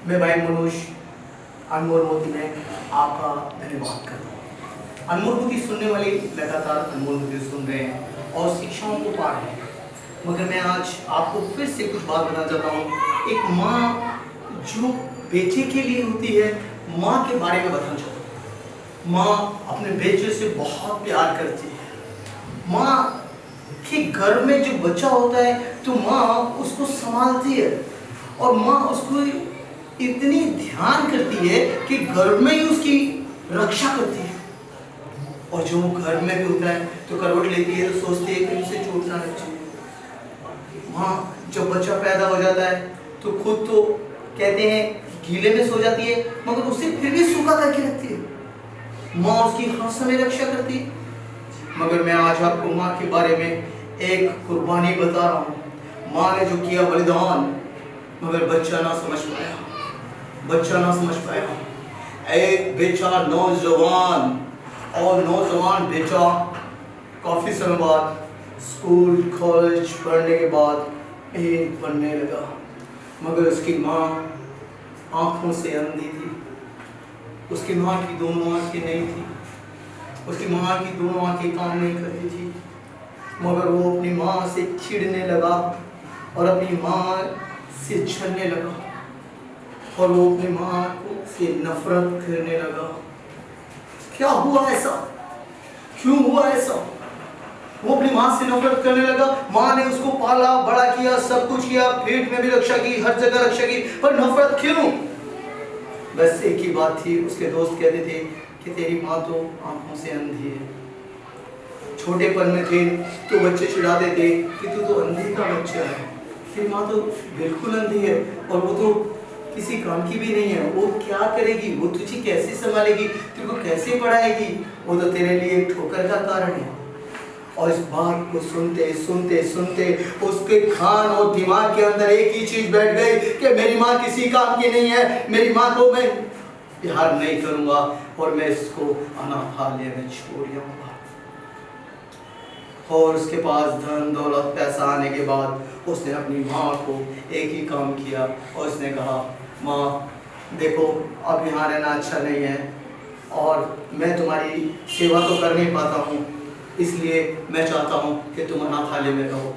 मैं भाई मनोज अनमोल मोती में आपका धन्यवाद करता हूँ। अनमोल मोती सुनने वाले लगातार अनमोल मोती सुन रहे हैं और शिक्षाओं को पा रहे हैं, मगर मैं आज आपको फिर से कुछ बात बताना चाहता हूँ। एक माँ जो बेटे के लिए होती है, माँ के बारे में बताना चाहता हूँ। माँ अपने बेटे से बहुत प्यार करती है। माँ के घर में जो बच्चा होता है तो माँ उसको संभालती है और माँ उसको इतनी ध्यान करती है कि घर में ही उसकी रक्षा करती है। और जो घर में भी होता है तो करवट लेती है तो सोचती है कि उसे चोट ना लग जाए। माँ जब बच्चा पैदा हो जाता है तो खुद तो कहते हैं गीले में सो जाती है, मगर उसे फिर भी सूखा करके रखती है। माँ उसकी हर समय रक्षा करती है। मगर मैं आज आपको माँ के बारे में एक कुर्बानी बता रहा हूँ। माँ ने जो किया बलिदान, मगर बच्चा ना समझ पाया, बच्चा ना समझ पाया। एक बेचारा नौजवान और नौजवान बेटा काफ़ी समय बाद स्कूल कॉलेज पढ़ने के बाद एक बनने लगा, मगर उसकी माँ आँखों से अंधी थी। उसकी माँ की दोनों आँखें नहीं थी, उसकी माँ की दोनों आँखें काम नहीं कर रही थी, मगर वो अपनी माँ से चिढ़ने लगा और अपनी माँ से छलने लगा और वो अपनी माँ से नफरत करने लगा। क्या हुआ ऐसा? क्यों हुआ ऐसा? वो अपनी माँ से नफरत करने लगा। माँ ने उसको पाला बड़ा किया, सब कुछ किया, पेट में भी रक्षा की, हर जगह रक्षा की, पर नफरत क्यों? बस एक ही बात थी। उसके दोस्त कहते थे कि तेरी माँ तो आंखों से अंधी है। छोटेपन में थे तो बच्चे चिढ़ाते थे कि तू तो अंधी का बच्चा है, तेरी माँ तो बिल्कुल अंधी है और वो तो किसी काम की भी नहीं है। वो क्या करेगी? वो तुझे कैसे संभालेगी? तेरे को कैसे पढ़ाएगी? वो तो तेरे लिए एक ठोकर का कारण है। और इस बात को सुनते सुनते सुनते उसके कान और दिमाग के अंदर एक ही चीज बैठ गई कि मेरी माँ किसी काम की नहीं है, मेरी माँ को मैं प्यार नहीं करूंगा और मैं इसको अनाथालय में छोड़ जाऊंगा। और उसके पास धन दौलत पैसा आने के बाद उसने अपनी माँ को एक ही काम किया और उसने कहा, माँ देखो अब यहाँ रहना अच्छा नहीं है और मैं तुम्हारी सेवा तो कर नहीं पाता हूँ, इसलिए मैं चाहता हूँ कि तुम अनाथालय में रहो।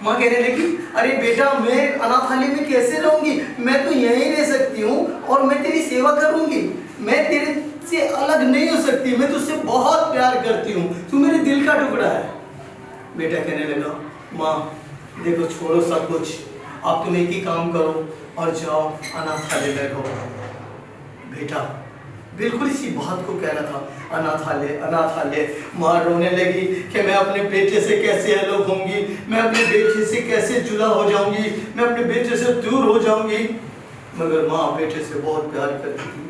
माँ कहने लगी, अरे बेटा मैं अनाथालय में कैसे रहूँगी? मैं तो यहीं रह सकती हूँ और मैं तेरी सेवा करूँगी। मैं तेरे से अलग नहीं हो सकती, मैं तुझसे बहुत प्यार करती हूँ, तू मेरे दिल का टुकड़ा है। बेटा कहने लगा, माँ देखो छोड़ो सब कुछ, आप तुम एक ही काम करो और जाओ अनाथालय में रहो। बेटा बिल्कुल इसी बात को कह रहा था, अनाथालय अनाथालय। माँ रोने लगी कि मैं अपने बेटे से कैसे अलग होंगी, मैं अपने बेटे से कैसे जुदा हो जाऊंगी, मैं अपने बेटे से दूर हो जाऊंगी। मगर माँ बेटे से बहुत प्यार करती थी।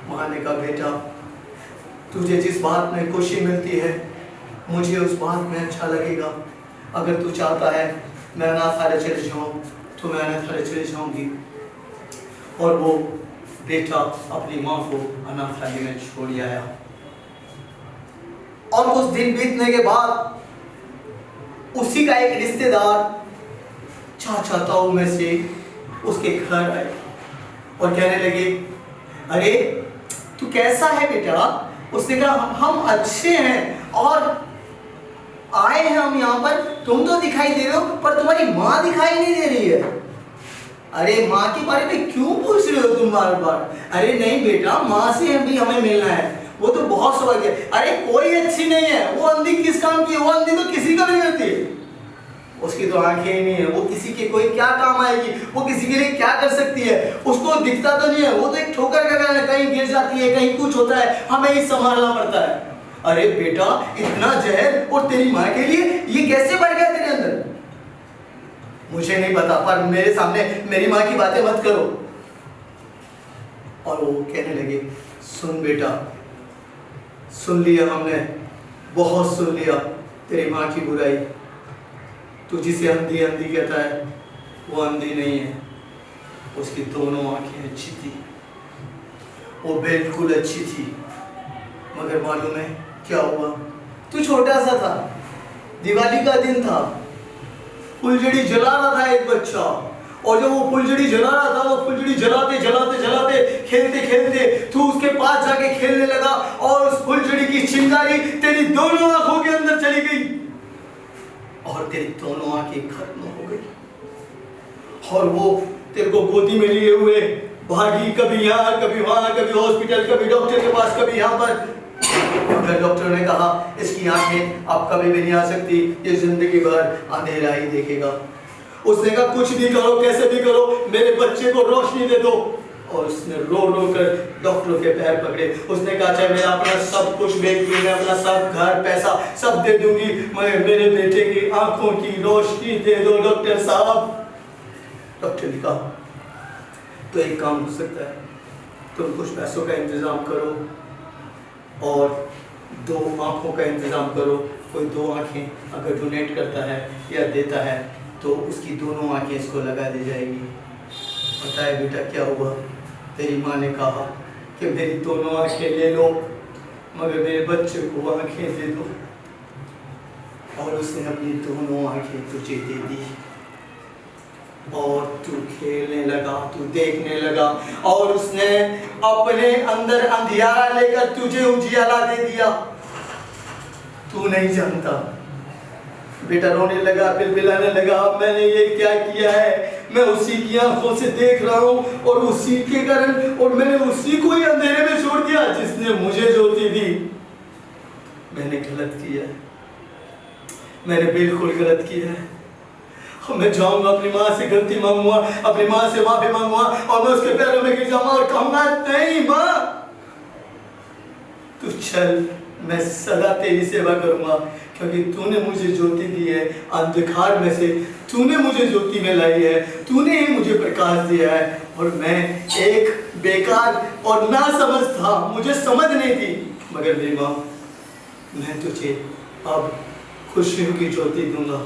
माँ ने कहा, बेटा तुझे जिस बात में खुशी मिलती है मुझे उस बात में अच्छा लगेगा। अगर तू चाहता है मैं अनाथालय चले जाऊँ तो मैं अनाथालय चले जाऊँगी। और वो बेटा अपनी माँ को अनाथालय में छोड़ आया। और कुछ दिन बीतने के बाद उसी का एक रिश्तेदार चाचा ताऊ में से उसके घर आए और कहने लगे, अरे तू कैसा है बेटा? उसने कहा, हम अच्छे हैं और आए हैं हम यहाँ पर, तुम तो दिखाई दे रहे हो पर तुम्हारी माँ दिखाई नहीं दे रही है। अरे माँ के बारे में क्यों पूछ रहे हो तुम बार बार? अरे नहीं बेटा, माँ से भी हमें मिलना है, वो तो बहुत सौभाग्य है। अरे कोई अच्छी नहीं है, वो अंधी किस काम की है? वो अंधी तो किसी का नहीं होती, उसकी तो आंखें ही नहीं है, वो किसी के कोई क्या काम आएगी? वो किसी के लिए क्या कर सकती है? उसको दिखता तो नहीं है, वो तो एक ठोकर का कारण है, कहीं गिर जाती है, कहीं कुछ होता है, हमें ही संभालना पड़ता है। अरे बेटा इतना जहर और तेरी माँ के लिए ये कैसे बढ़ गया तेरे अंदर? मुझे नहीं पता, पर मेरे सामने मेरी माँ की बातें मत करो। और वो कहने लगे, सुन बेटा, सुन लिया हमने, बहुत सुन लिया तेरी माँ की बुराई। तू जिसे अंधी अंधी कहता है वो अंधी नहीं है, उसकी दोनों आंखें अच्छी थी, वो बिल्कुल अच्छी थी। मगर मालूम है क्या हुआ? तू छोटा सा था, दिवाली का दिन था, फुलझड़ी जला रहा था एक बच्चा और जब वो फुलझड़ी जला रहा था, वो फुलझड़ी जलाते जलाते जलाते खेलते खेलते तू उसके पास जाके खेलने लगा और उस फुलझड़ी की चिंगारी तेरी दोनों आंखों के अंदर चली गई और तेरी दोनों आंखें खत्म हो गई। और वो तेरे को गोदी में लिए हुए भागी, कभी यहाँ कभी वहां, कभी हॉस्पिटल, कभी डॉक्टर के पास, कभी यहाँ पर। अगर डॉक्टर ने कहा इसकी आंखें अब कभी भी नहीं आ सकती, ये जिंदगी भर अंधेरा ही देखेगा। उसने कहा कुछ भी करो, कैसे भी करो, मेरे बच्चे को रोशनी दे दो। और उसने रो रो कर डॉक्टरों के पैर पकड़े। उसने कहा चाहे मैं अपना सब कुछ बेच दूं, मैं अपना सब घर पैसा सब दे दूंगी, मगर मेरे बेटे की आंखों की रोशनी दे दो डॉक्टर साहब। डॉक्टर ने कहा तो एक काम हो सकता है, तुम कुछ पैसों का इंतजाम करो और 2 आंखों का इंतजाम करो। कोई 2 आंखें अगर डोनेट करता है या देता है तो उसकी दोनों आंखें इसको लगा दी जाएगी। पता है बेटा क्या हुआ? तेरी माँ ने कहा कि मेरी दोनों आंखें ले लो मगर मेरे बच्चे को आंखें दे दो। और उसने अपनी दोनों आंखें तुझे दे दी और तू खेलने लगा, तू देखने लगा और उसने अपने अंदर अंधियारा लेकर तुझे उजियाला दे दिया। तू नहीं जानता। बेटा रोने लगा, बिलबिलाने लगा, मैंने ये क्या किया है, मैं उसी की आंखों से देख रहा हूँ और उसी के कारण, और मैंने उसी को ही अंधेरे में छोड़ दिया जिसने मुझे ज्योति दी। मैंने गलत किया है, मैंने बिल्कुल गलत किया है। मैं जाऊंगा अपनी माँ से गलती मांगूंगा, अपनी माँ से माफी मांगूंगा और मैं उसके पैरों में गिर जाऊंगा और कहूंगा नहीं माँ तू चल, मैं सदा तेरी सेवा करूंगा क्योंकि तूने मुझे ज्योति दी है अंधकार में से, तूने मुझे ज्योति में लाई है, तूने ही मुझे प्रकाश दिया है। और मैं एक बेकार और ना समझ था, मुझे समझ नहीं थी, मगर मेरी माँ मैं तुझे अब खुशियों की ज्योति दूंगा,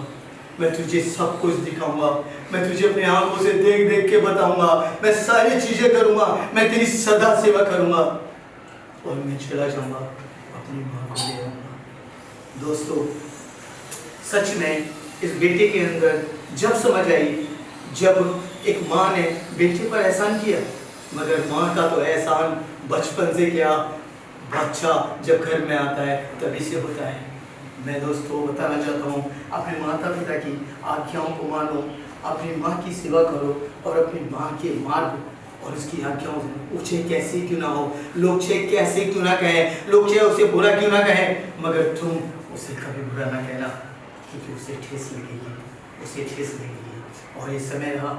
मैं तुझे सब कुछ दिखाऊंगा, मैं तुझे अपनी आंखों से देख देख के बताऊंगा, मैं सारी चीजें करूंगा, मैं तेरी सदा सेवा करूंगा और मैं चला जाऊंगा अपनी माँ को ले आऊंगा। दोस्तों सच में इस बेटे के अंदर जब समझ आई, जब एक माँ ने बेटे पर एहसान किया, मगर माँ का तो एहसान बचपन से क्या, बच्चा जब घर में आता है तभी से होता है। मैं दोस्तों बताना चाहता हूँ अपने माता पिता की आज्ञाओं को मानो, अपनी माँ की सेवा करो और अपनी माँ के मार्ग और उसकी आज्ञाओं से ऊँचे कैसे क्यों ना हो, लोग चाहे कैसे क्यों ना कहें, लोग चाहे उसे बुरा क्यों ना कहें, मगर तुम उसे कभी बुरा ना कहना क्योंकि उसे ठेस लगेगी, उसे ठेस लगेगी। और ये समय रहा,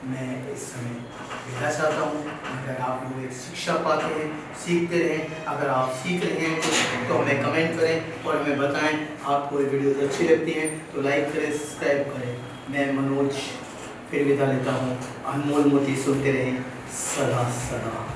मैं इस समय कहना चाहता हूँ अगर आप लोग एक शिक्षा पाते हैं, सीखते रहें, अगर आप सीख रहे हैं कुछ तो हमें कमेंट करें और हमें बताएं आपको ये वीडियोस अच्छी लगती हैं तो लाइक करें, सब्सक्राइब करें। मैं मनोज फिर विदा लेता हूँ। अनमोल मोती सुनते रहें सदा सदा।